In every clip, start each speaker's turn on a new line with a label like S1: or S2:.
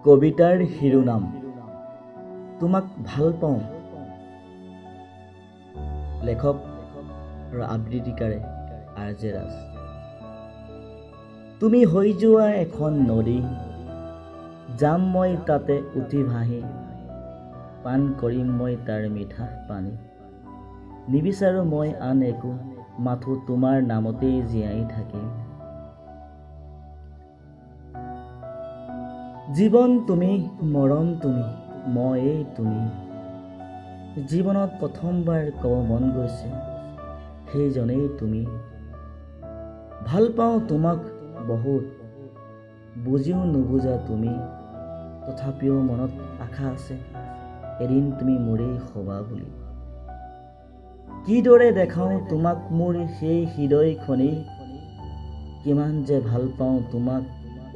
S1: কবিতাৰ শিৰোনাম তোমাক ভাল পাওঁ। লেখক আৰু আবৃত্তিকাৰে আৰ.জে. ৰাজ। তুমি হৈ যোৱা এখন নদী, যাম মই তাতে উঠি ভাহি, পান কৰিম মই তাৰ মিঠা পানী। নিবিচাৰোঁ মই আন একো, মাথো তোমাৰ নামতেই জীয়াই থাকিম। জীৱন তুমি, মৰম তুমি, ময়েই তুমি। জীৱনত প্ৰথমবাৰ ক'ব মন গৈছে, সেইজনেই তুমি। ভাল পাওঁ তোমাক বহুত, বুজিও নুবুজা তুমি। তথাপিও মনত আশা আছে, এদিন তুমি মোৰেই হ'বা বুলি। কিদৰে দেখাওঁ তোমাক মোৰ সেই হৃদয়খনেই, কিমান যে ভাল পাওঁ তোমাক,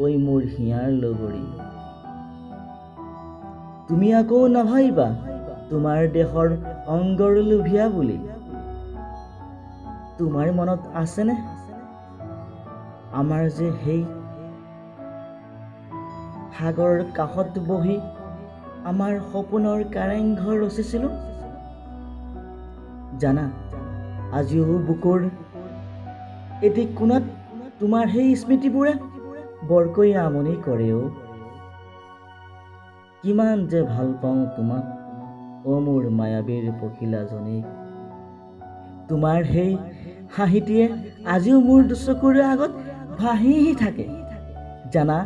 S1: ঐ মোৰ হিয়াৰ লগৰী। তুমি আকৌ নাভাবিবা তোমাৰ দেহৰ অংগৰ লোভিয়া বুলি। তোমাৰ মনত আছেনে আমাৰ যে সেই সাগৰৰ কাষত বহি আমাৰ সপোনৰ কাৰেংঘৰ ৰচিছিলোঁ। জানা, আজিও বুকুৰ এটি কোণত তোমাৰ সেই স্মৃতিবোৰে বৰকৈ আমনি কৰেও। কিমান যে ভাল পাওঁ তোমাক, মোৰ মায়াবীৰ পখিলাজনীক। তোমাৰ সেই হাঁহিটিয়ে আজিও মোৰ দুচকুৰ আগত ভাহি থাকে। জানা,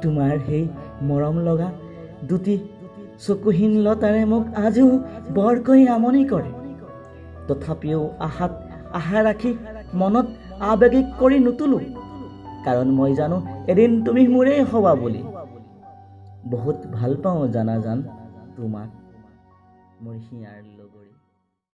S1: তোমাৰ সেই মৰম লগা দুটি চকুহীন লতাৰে মোক আজিও বৰকৈ আমনি কৰে। তথাপিও আশাত আশা ৰাখি মনত আৱেগিক কৰি নুতুলো, কাৰণ মই জানো এদিন তুমি মোৰেই হ'বা বুলি। বহুত ভাল পাওঁ জানা জান তোমাক, মোৰ হিয়াৰ লগৰী।